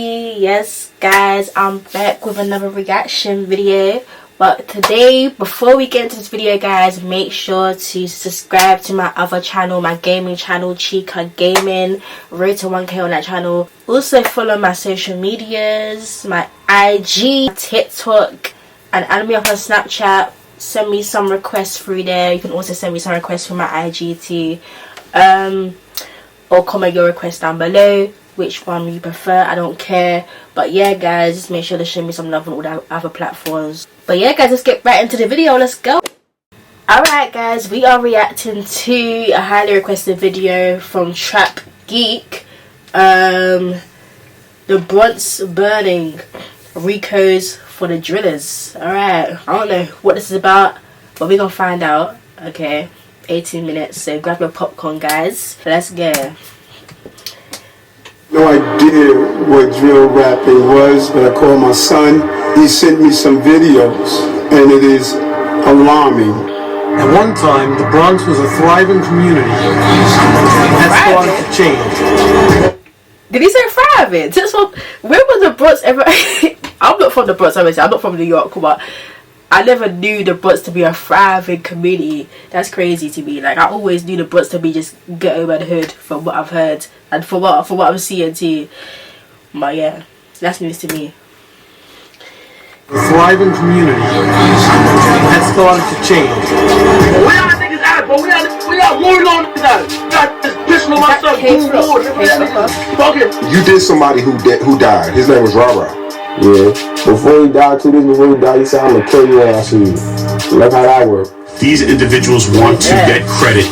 Yes guys, I'm back with another reaction video. But today, before we get into this video guys, make sure to subscribe to my other channel, my gaming channel, Chikagames. Road to 1K on that channel. Also follow my social medias, my IG, TikTok, and add me up on Snapchat. Send me some requests through there. You can also send me some requests through my IG too. Or comment your request down below, which one you prefer. I don't care. But yeah guys, just make sure to show me some love on all the other platforms. But yeah guys, let's get right into the video. Let's go. Alright guys, we are reacting to a highly requested video from Trap Geek. The Bronx burning, RICO's for the drillers. Alright, I don't know what this is about, but we're gonna find out. Okay, 18 minutes, so grab your popcorn guys, let's go. No idea what drill rapping was, but I called my son. He sent me some videos, and it is alarming. At one time, the Bronx was a thriving community. That's started to change. Did he say thriving? Where was the Bronx ever? I'm not from the Bronx, obviously. I'm not from New York, but I never knew the Bronx to be a thriving community. That's crazy to me. Like, I always knew the Bronx to be just ghetto and hood from what I've heard and from what I'm seeing too. But yeah, that's news to me. A thriving community. That started to change. We got niggas out, but we got more on this out. We got this bitch with myself. You did somebody who died. His name was Rara. Yeah. Before he died, 2 days before he died, he said, I'm gonna kill your ass. Look how that worked. These individuals want to get credit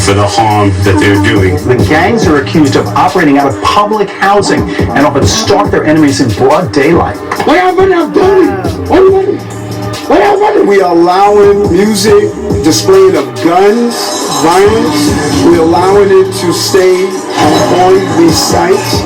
for the harm that they're doing. The gangs are accused of operating out of public housing and often stalk their enemies in broad daylight. What happened to We are allowing music, displaying of guns, violence. We're allowing it to stay on these sites.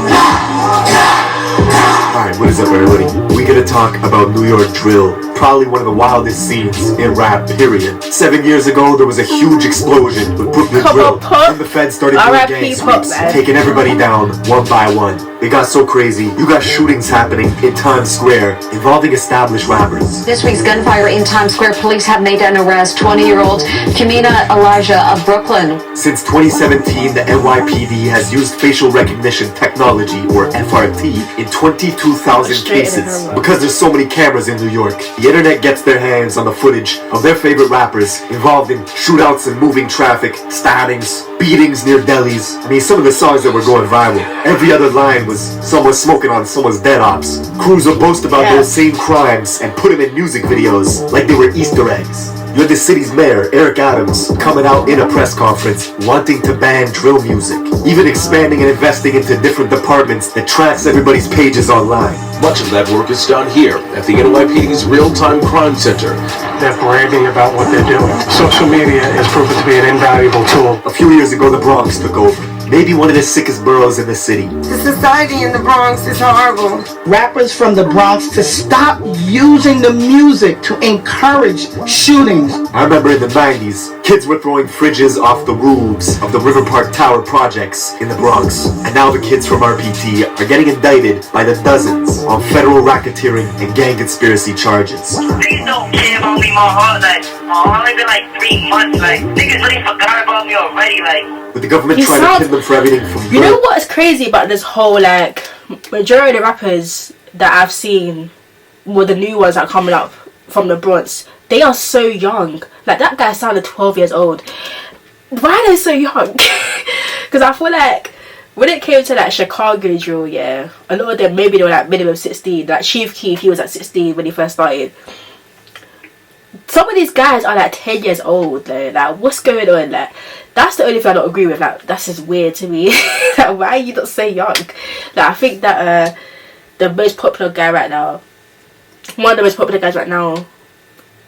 Alright, what is up everybody? We're gonna talk about New York drill. Probably one of the wildest scenes in rap, period. 7 years ago, there was a huge explosion with Brooklyn drill. And the feds started doing gang sweeps, taking everybody down one by one. It got so crazy, you got shootings happening in Times Square involving established rappers. This week's gunfire in Times Square, police have made an arrest. 20-year-old Kamina Elijah of Brooklyn. Since 2017, the NYPD has used facial recognition technology, or FRT, in 22,000 cases. Because there's so many cameras in New York, the internet gets their hands on the footage of their favorite rappers involved in shootouts and moving traffic, stabbings, beatings near delis. I mean, some of the songs that were going viral. Every other line was someone smoking on someone's dead ops. Crews will boast about those same crimes and put them in music videos like they were Easter eggs. You had the city's mayor, Eric Adams, coming out in a press conference wanting to ban drill music, even expanding and investing into different departments that tracks everybody's pages online. Much of that work is done here at the NYPD's Real-Time Crime Center. They're bragging about what they're doing. Social media has proven to be an invaluable tool. A few years ago, the Bronx took over. Maybe one of the sickest boroughs in the city. The society in the Bronx is horrible. Rappers from the Bronx to stop using the music to encourage shootings. I remember in the 90s, kids were throwing fridges off the roofs of the River Park Tower projects in the Bronx. And now the kids from RPT are getting indicted by the dozens on federal racketeering and gang conspiracy charges. Please don't care about me my whole life. I've only been like 3 months, like, niggas really forgot about me already, like. With the government trying to pin them for everything from birth. You know what's crazy about this whole, like, majority of the rappers that I've seen, well, the new ones that are coming up from the Bronx, they are so young. Like, that guy sounded 12 years old. Why are they so young? Because I feel like when it came to like Chicago drill, yeah, a lot of them, maybe they were like minimum 16. Like Chief Keef, he was at 16 when he first started. Some of these guys are like 10 years old though. Like, what's going on? Like, that's the only thing I don't agree with. Like, that's just weird to me. Like, why are you not so young? Like, I think that the most popular guy right now, one of the most popular guys right now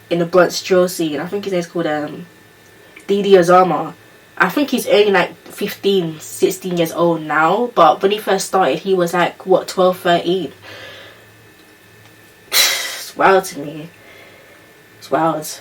in the Bronx drill scene, I think his name's called Didi Ozama. I think he's only like 15, 16 years old now, but when he first started he was like, what, 12, 13. It's wild to me. It's wild.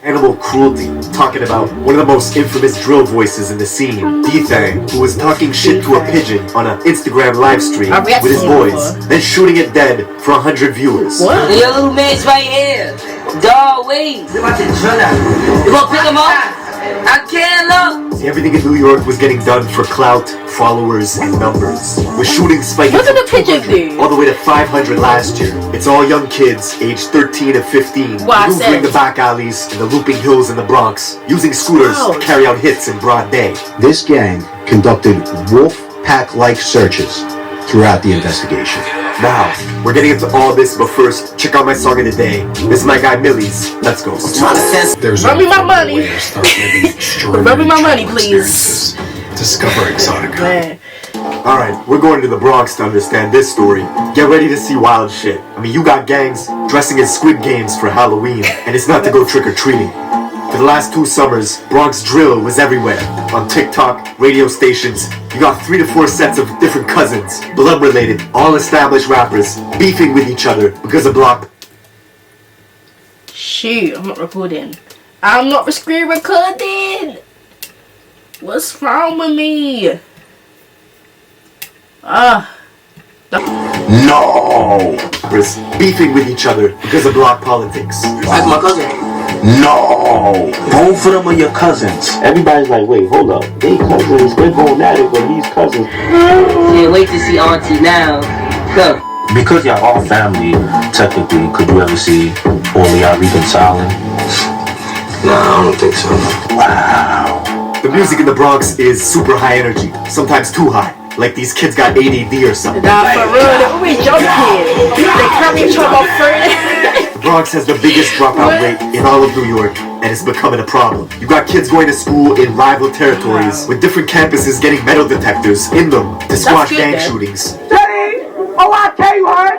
Animal cruelty, talking about one of the most infamous drill voices in the scene, D-Thang, who was talking shit to a pigeon on an Instagram live stream with his boys, then shooting it dead for 100 viewers. What? Your little man's right here. Dog, wait. You gonna pick him up? I can't look. See, everything in New York was getting done for clout, followers, and numbers. With shooting spiking What did the pigeon do? all the way to 500 last year. It's all young kids, aged 13 and 15, maneuvering the back alleys and the looping hills in the Bronx, using scooters to carry out hits in broad day. This gang conducted wolf pack-like searches throughout the investigation. Now, we're getting into all this, but first, check out my song of the day. This is my guy Millie's. Let's go. Run me my money. Run me my money, please. Discover Exotica. Alright, we're going to the Bronx to understand this story. Get ready to see wild shit. I mean, you got gangs dressing as Squid Games for Halloween, and it's not to go trick-or-treating. For the last 2 summers, Bronx drill was everywhere. On TikTok, radio stations, you got 3 to 4 sets of different cousins, blood-related, all-established rappers, beefing with each other because of block. Shoot, I'm not recording. I'm not screen recording! What's wrong with me? No! Beefing with each other because of block politics. That's my cousin. No! Both of them are your cousins. Everybody's like, wait, hold up. They cousins, they're going at it, but these cousins. Can't wait to see Auntie now. Go. Because y'all all family, technically, could you ever see all of y'all reconciling? Nah, I don't think so. Wow. The music in the Bronx is super high energy, sometimes too high. Like these kids got ADD or something. Nah, for real, they always jumping. They carry each other further. The Bronx has the biggest dropout rate in all of New York, and it's becoming a problem. You got kids going to school in rival territories, with different campuses getting metal detectors in them to squash gang shootings. Daddy! Oh, I tell you what!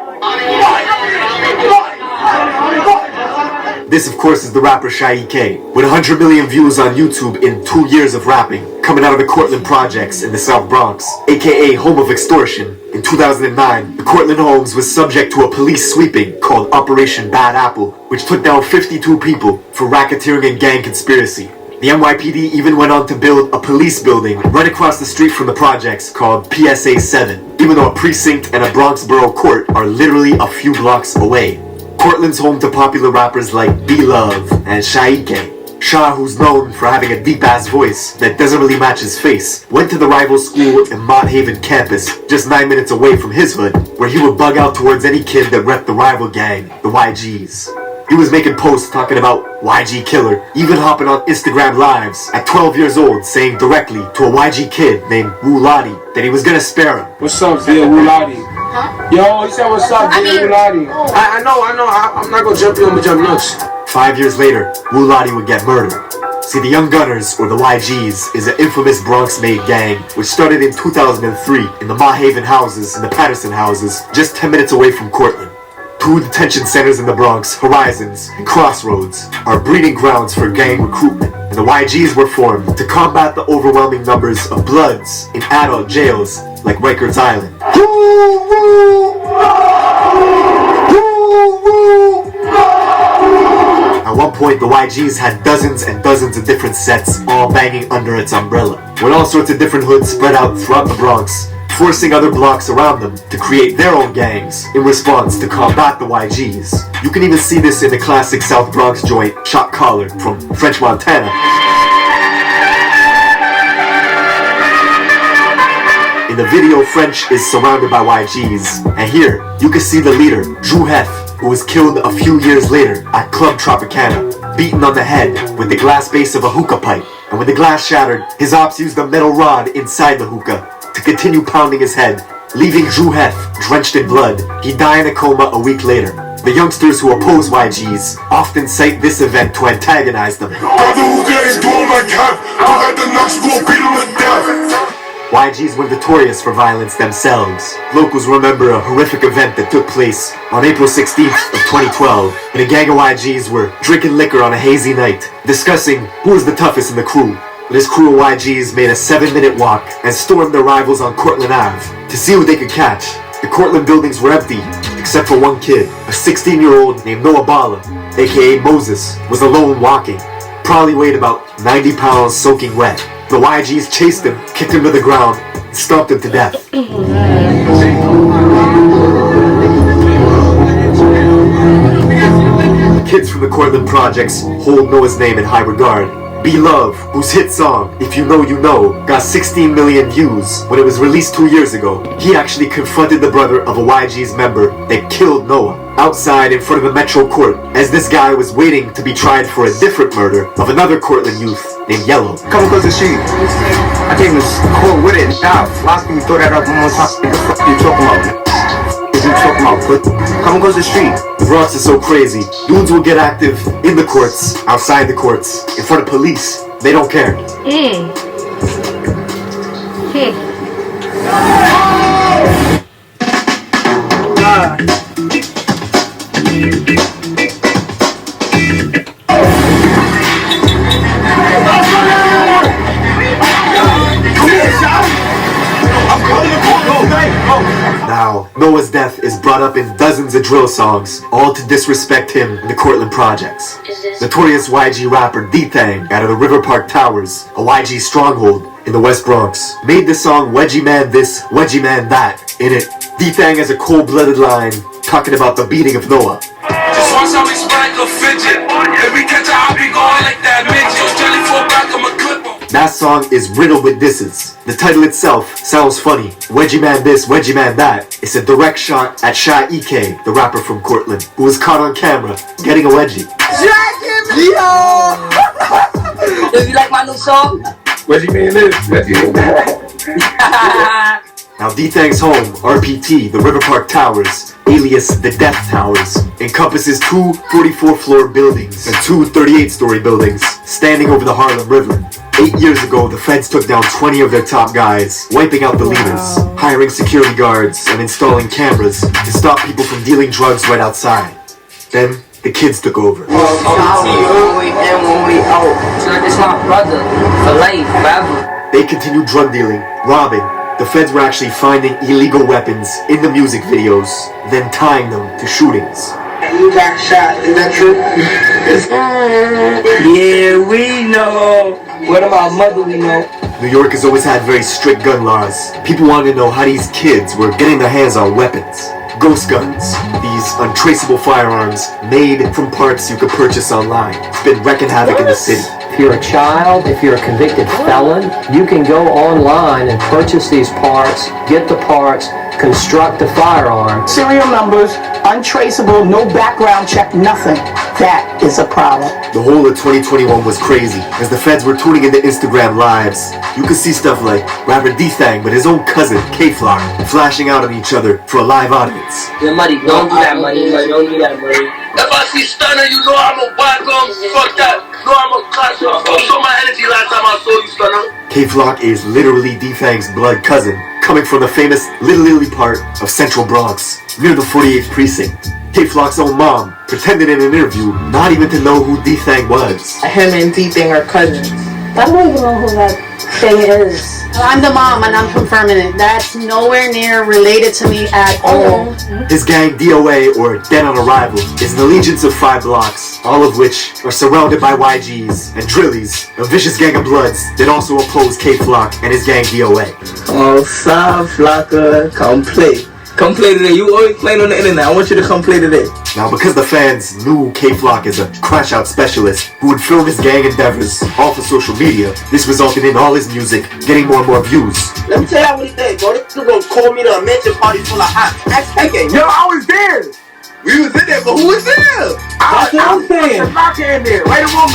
This, of course, is the rapper Shy K, with 100 million views on YouTube in 2 years of rapping, coming out of the Cortlandt projects in the South Bronx, aka home of extortion. In 2009, the Cortlandt homes was subject to a police sweeping called Operation Bad Apple, which took down 52 people for racketeering and gang conspiracy. The NYPD even went on to build a police building right across the street from the projects called PSA 7, even though a precinct and a Bronx borough court are literally a few blocks away. Cortland's home to popular rappers like B-Love and Shy K. Shah, who's known for having a deep-ass voice that doesn't really match his face, went to the rival school in Mott Haven campus, just 9 minutes away from his hood, where he would bug out towards any kid that repped the rival gang, the YGs. He was making posts talking about YG killer, even hopping on Instagram lives at 12 years old, saying directly to a YG kid named Wu Lottie that he was gonna spare him. What's up, dear Wu Lottie? Huh? Yo, he said what's up, dear Wu Lottie? I know, I'm not gonna jump you, I'm gonna jump nuts. 5 years later, Wu Lottie would get murdered. See, the Young Gunners, or the YGs, is an infamous Bronx-made gang which started in 2003 in the Mott Haven houses and the Patterson houses, just 10 minutes away from Cortlandt. 2 detention centers in the Bronx, Horizons and Crossroads, are breeding grounds for gang recruitment, and the YGs were formed to combat the overwhelming numbers of Bloods in adult jails like Rikers Island. At one point, the YGs had dozens and dozens of different sets, all banging under its umbrella, with all sorts of different hoods spread out throughout the Bronx, forcing other blocks around them to create their own gangs in response to combat the YGs. You can even see this in the classic South Bronx joint, Shot Caller, from French Montana. In the video, French is surrounded by YGs, and here, you can see the leader, Drew Heth, who was killed a few years later at Club Tropicana, beaten on the head with the glass base of a hookah pipe. And when the glass shattered, his ops used a metal rod inside the hookah to continue pounding his head, leaving Drew Heth drenched in blood. He died in a coma a week later. The youngsters who oppose YGs often cite this event to antagonize them. YGs were notorious for violence themselves. Locals remember a horrific event that took place on April 16th of 2012, when a gang of YGs were drinking liquor on a hazy night, discussing who was the toughest in the crew. This crew of YGs made a 7-minute walk and stormed their rivals on Cortlandt Ave to see who they could catch. The Cortlandt buildings were empty, except for one kid, a 16-year-old named Noah Bala, aka Moses, was alone walking. Probably weighed about 90 pounds soaking wet. The YGs chased him, kicked him to the ground, and stomped him to death. Kids from the Cortland projects hold Noah's name in high regard. Be Love, whose hit song, If You Know You Know, got 16 million views when it was released 2 years ago. He actually confronted the brother of a YG's member that killed Noah outside in front of a Metro court, as this guy was waiting to be tried for a different murder of another Cortland youth named Yellow. Come across the street. I came to court with it. Now, last time you throw that up one more time, what the fuck you talking about? What you talking about? Come across the street. The Bronx is so crazy. Dudes will get active in the courts, outside the courts, in front of police. They don't care. Now, Noah's death is brought up in dozens of drill songs, all to disrespect him in the Cortland projects. Notorious YG rapper D-Thang out of the River Park Towers, a YG stronghold in the West Bronx, made the song Wedgie Man This, Wedgie Man That. In it, D-Thang has a cold-blooded line talking about the beating of Noah. Just want some respect or fidget. If we catch I'll be going like that midget. Jelly for back of my clip. That song is riddled with disses. The title itself sounds funny. Wedgie Man This, Wedgie Man That. It's a direct shot at Shy EK, the rapper from Cortland, who was caught on camera getting a wedgie. Yo! If you like my new song? Wedgie Man This, Wedgie Man That. Now D-Thang's home, RPT, the River Park Towers, alias the Death Towers, encompasses two 44-floor buildings and two 38-story buildings standing over the Harlem River. 8 years ago, the feds took down 20 of their top guys, wiping out the leaders, hiring security guards, and installing cameras to stop people from dealing drugs right outside. Then, the kids took over. When we in, when we out. So it's my brother for life, forever. They continued drug dealing, robbing. The feds were actually finding illegal weapons in the music videos, then tying them to shootings. You got shot, is that true? Yeah, we know. What about mother we know? New York has always had very strict gun laws. People wanted to know how these kids were getting their hands on weapons. Ghost guns, these untraceable firearms made from parts you could purchase online. It's been wreaking havoc in the city. If you're a child, if you're a convicted felon, you can go online and purchase these parts, get the parts, construct a firearm. Serial numbers, untraceable, no background check, nothing. That is a problem. The whole of 2021 was crazy. As the feds were tuning into Instagram lives, you could see stuff like rapper D-Thang with his own cousin, K-Flock, flashing out on each other for a live audience. Yeah, money, don't do that, money. Don't do that, money. If I see Stunner, you know I'm a wild gun. Fuck that. No, I'm a class. I saw my energy last time I saw you, Stunner. K-Flock is literally D-Thang's blood cousin, coming from the famous Little Italy part of Central Bronx, near the 48th precinct. K-Flock's own mom pretended in an interview not even to know who D-Thang was. Him and D-Thang are cousins. I don't even know who that thing is. I'm the mom and I'm confirming it. That's nowhere near related to me at all. His gang, DOA, or Dead on Arrival, is an allegiance of 5 blocks, all of which are surrounded by YGs and Drillies, a vicious gang of bloods that also oppose K-Flock and his gang, DOA. Oh, Sa Flocka, come play. Come play today. You always playing on the internet. I want you to come play today. Now, because the fans knew K-Flock is a crash-out specialist who would film his gang endeavors all for social media, this resulted in all his music getting more and more views. Let me tell you what he did, bro. This gonna call me to a mention party full of hot. Yo, I was there. We was in there, but who was there? I was saying. In there. Right in one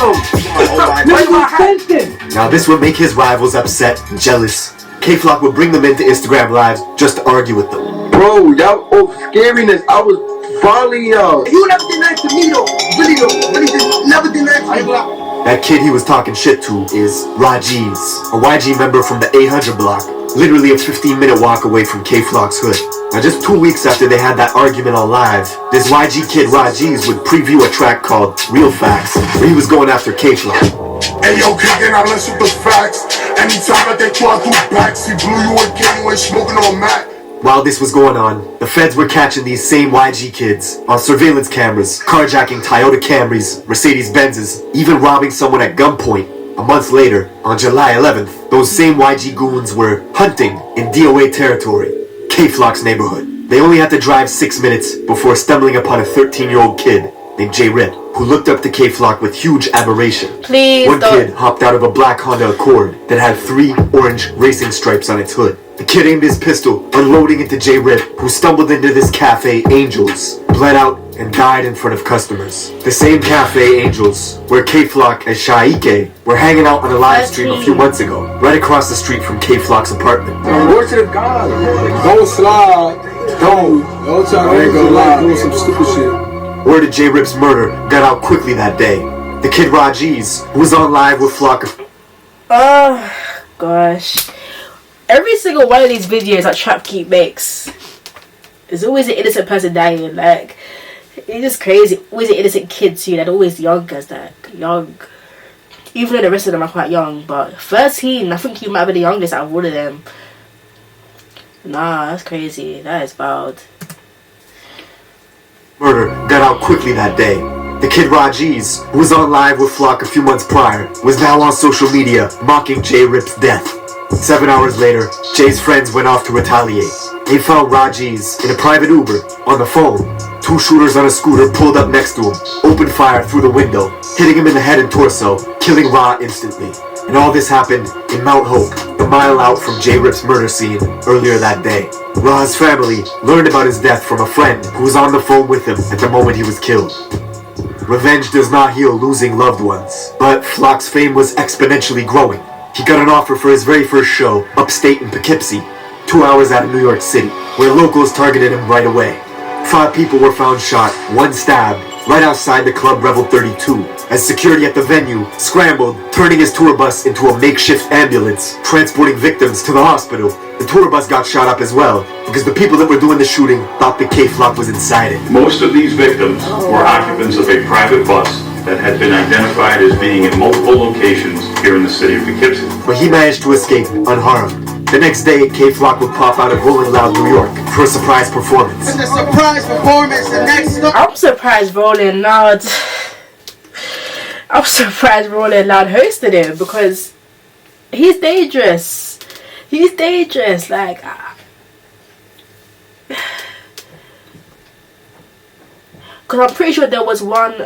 Now, this would make his rivals upset and jealous. K-Flock would bring them into Instagram Lives just to argue with them. Bro, y'all scariness. I was following y'all. You never did nice to me though. Really though. Really did never did nice to me. That kid he was talking shit to is Rajiz, a YG member from the 800 block, literally a 15-minute walk away from K-Flock's hood. Now just 2 weeks after they had that argument on Live, this YG kid Rajiz would preview a track called Real Facts, where he was going after K-Flock. Hey yo, kicking out listen to facts. Anytime that they try to do backs, he blew you again, you ain't smoking on Mac. While this was going on, the feds were catching these same YG kids on surveillance cameras, carjacking Toyota Camrys, Mercedes Benzes, even robbing someone at gunpoint. A month later, on July 11th, those same YG goons were hunting in DOA territory, K-Flock's neighborhood. They only had to drive 6 minutes before stumbling upon a 13-year-old kid named J-Rip, who looked up to K-Flock with huge admiration. One kid hopped out of a black Honda Accord that had 3 orange racing stripes on its hood. The kid aimed his pistol, unloading into J-Rip, who stumbled into this cafe, Angels, bled out, and died in front of customers. The same cafe, Angels, where K-Flock and Shaike were hanging out on a live stream a few months ago, right across the street from K-Flock's apartment. Word to the God. Don't slide. Don't try to go live doing some stupid shit. Word of J-Rip's murder got out quickly that day. The kid Rajiz, who was on live with Flock. Oh, gosh. Every single one of these videos that Trapkeep makes, there's always an innocent person dying. Like, it's just crazy. Always an innocent kid too. They're always young as that. Young. Even though the rest of them are quite young. But 13, I think you might be the youngest out of all of them. Nah, that's crazy. That is wild. Murder got out quickly that day. The kid Rajiz, who was on live with Flock a few months prior, was now on social media mocking J-Rip's death. 7 hours later, Jay's friends went off to retaliate. They found Rajiz in a private Uber on the phone. 2 shooters on a scooter pulled up next to him, opened fire through the window, hitting him in the head and torso, killing Ra instantly. And all this happened in Mount Hope, a mile out from J-Rip's murder scene earlier that day. Ra's family learned about his death from a friend who was on the phone with him at the moment he was killed. Revenge does not heal losing loved ones, but Flock's fame was exponentially growing. He got an offer for his very first show, upstate in Poughkeepsie, 2 hours out of New York City, where locals targeted him right away. 5 people were found shot, 1 stabbed, right outside the club Revel 32, as security at the venue scrambled, turning his tour bus into a makeshift ambulance, transporting victims to the hospital. The tour bus got shot up as well, because the people that were doing the shooting thought the K-Flock was inside it. Most of these victims were occupants of a private bus that had been identified as being in multiple locations here in the city of Poughkeepsie. But he managed to escape unharmed. The next day, K-Flock would pop out of Rolling Loud, New York for a surprise performance. And the surprise performance, the next... I'm surprised Rolling Loud... I'm surprised Rolling Loud hosted him, because he's dangerous. He's dangerous, like... Because I'm pretty sure there was one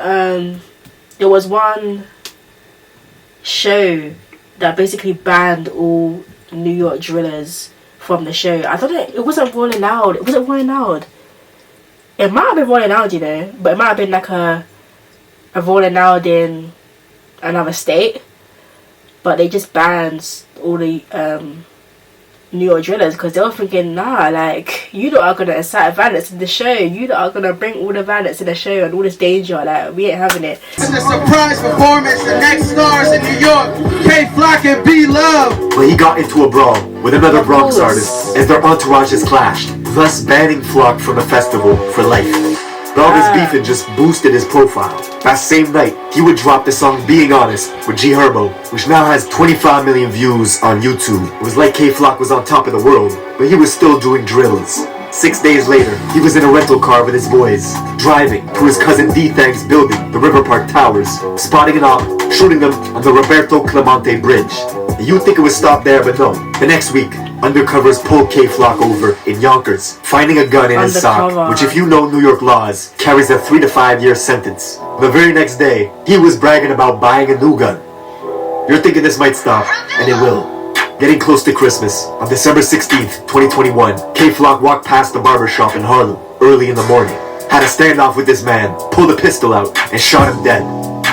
show that basically banned all New York drillers from the show. I don't know, it wasn't Rolling Loud. It wasn't Rolling Loud. It might have been Rolling Loud, you know, but it might have been like a Rolling Loud in another state. But they just banned all the New York drillers because they were thinking, nah, like, you lot are gonna incite violence in the show. You lot are gonna bring all the violence in the show and all this danger. Like, we ain't having it. And the surprise performance, the next stars in New York, K-Flock and B-Love. But he got into a brawl with another Bronx artist as their entourages clashed, thus banning Flock from the festival for life. But all this beefing just boosted his profile. That same night, he would drop the song Being Honest with G Herbo, which now has 25 million views on YouTube. It was like K-Flock was on top of the world, but he was still doing drills. 6 days later, he was in a rental car with his boys, driving to his cousin D-Thang's building, the River Park Towers, spotting an op, shooting them on the Roberto Clemente Bridge. You'd think it would stop there, but no. The next week, undercovers pulled K-Flock over in Yonkers, finding a gun in his sock, which if you know New York laws, carries a 3 to 5 year sentence. The very next day, he was bragging about buying a new gun. You're thinking this might stop, and it will. Getting close to Christmas, on December 16th, 2021, K-Flock walked past the barbershop in Harlem, early in the morning. Had a standoff with this man, pulled a pistol out, and shot him dead.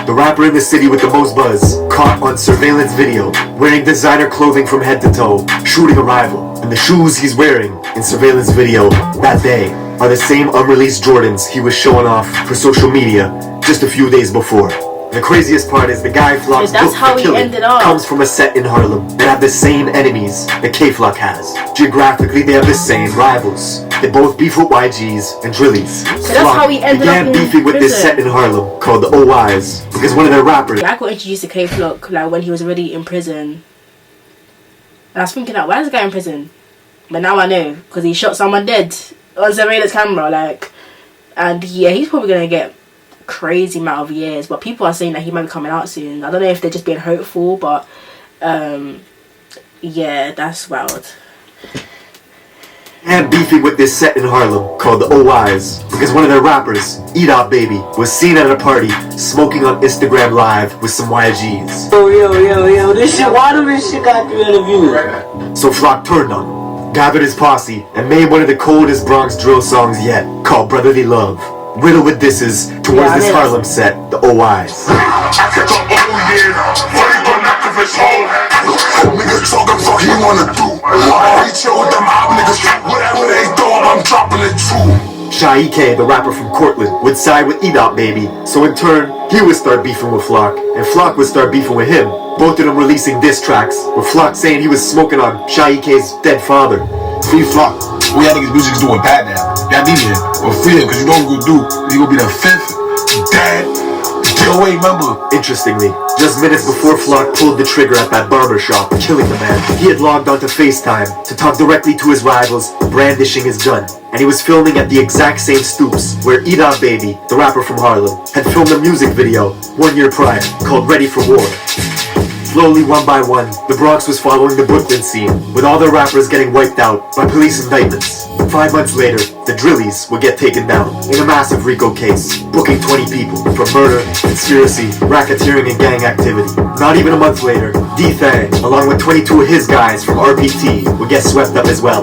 The rapper in the city with the most buzz, caught on surveillance video, wearing designer clothing from head to toe, shooting a rival. And the shoes he's wearing in surveillance video that day are the same unreleased Jordans he was showing off for social media just a few days before. The craziest part is the guy Flock's booked for killing comes from a set in Harlem that have the same enemies that K-Flock has. Geographically, they have the same rivals. They both beef with YGs and Drillies. So that's how he ended began up in beefing with this prison. set in Harlem called the OYs because one of their rappers... I got introduced to K-Flock like when he was already in prison. And I was thinking, like, why is this guy in prison? But now I know, because he shot someone dead on surveillance camera, like, and yeah, he's probably gonna get crazy amount of years, but people are saying that he might be coming out soon. I don't know if they're just being hopeful, but yeah, that's wild. And beefing with this set in Harlem called the OIs because one of their rappers, Eat Up Baby, was seen at a party smoking on Instagram Live with some YGs. Yo, this shit, why do this shit got 300 views? So Flock turned on him, gathered his posse, and made one of the coldest Bronx drill songs yet, called Brotherly Love, riddled with disses towards this Harlem set, the OIs. Niggas talking fuck he wanna do. He chill with them op niggas. Whatever they throw him, I'm dropping it too. Shy-E-K, the rapper from Cortland, would side with E-Dot Baby, so in turn, he would start beefing with Flock, and Flock would start beefing with him, both of them releasing diss tracks, with Flock saying he was smoking on Shy-E-K's dead father. Free Flock. We had niggas music's doing bad now. Y'all need it. Or free him, cause you know what we're gonna do. He gonna be the 5th dead DOA member. Interestingly, just minutes before Flock pulled the trigger at that barber shop, killing the man, he had logged onto FaceTime to talk directly to his rivals, brandishing his gun. And he was filming at the exact same stoops where Eat Baby, the rapper from Harlem, had filmed a music video 1 year prior called Ready for War. Slowly, one by one, the Bronx was following the Brooklyn scene, with all the rappers getting wiped out by police indictments. 5 months later, the Drillies would get taken down in a massive RICO case, booking 20 people for murder, conspiracy, racketeering, and gang activity. Not even a month later, D-Thang, along with 22 of his guys from RPT, would get swept up as well.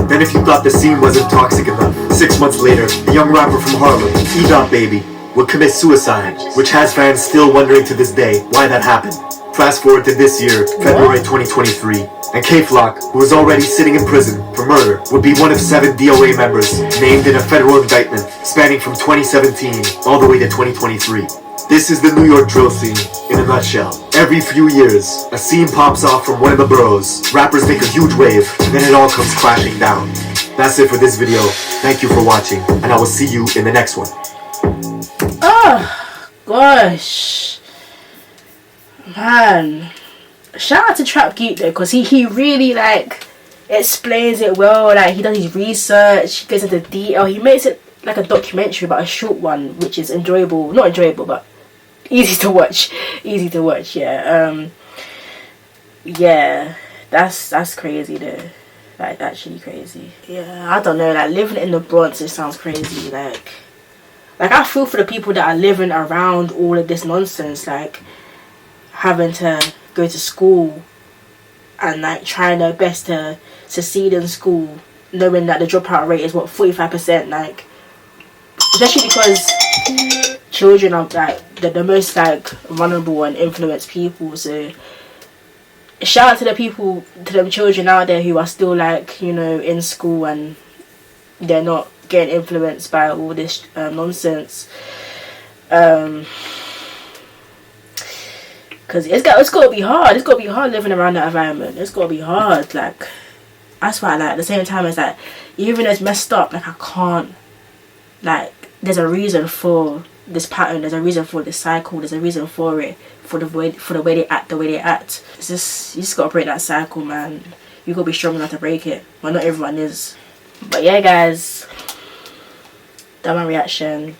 Then if you thought the scene wasn't toxic enough, 6 months later, the young rapper from Harlem, E-Dot Baby, would commit suicide, which has fans still wondering to this day why that happened. Fast forward to this year, February 2023, and K-Flock, who was already sitting in prison for murder, would be one of 7 DOA members named in a federal indictment spanning from 2017 all the way to 2023. This is the New York drill scene in a nutshell. Every few years, a scene pops off from one of the boroughs, rappers make a huge wave, and then it all comes crashing down. That's it for this video. Thank you for watching, and I will see you in the next one. Oh, gosh. Man, shout out to Trap Geek though, because he really like explains it well. Like, he does his research, he goes into detail, he makes it like a documentary, but a short one, which is enjoyable. Not enjoyable, but easy to watch. Yeah. Yeah, that's crazy though. Like, actually crazy. Yeah, I don't know, like, living in the Bronx, it sounds crazy. Like I feel for the people that are living around all of this nonsense, like having to go to school and like trying their best to succeed in school, knowing that the dropout rate is what, 45%, like, especially because children are like the most like vulnerable and influenced people. So shout out to the people, to them children out there who are still like, you know, in school and they're not getting influenced by all this nonsense. Because it's got to be hard. It's got to be hard living around that environment. It's got to be hard. Like, that's why, like, at the same time, it's like, even though it's messed up, like, I can't, like, there's a reason for this pattern. There's a reason for this cycle. There's a reason for it. For the way they act. It's just, you just got to break that cycle, man. You got to be strong enough to break it. Well, not everyone is. But yeah, guys, that's my reaction.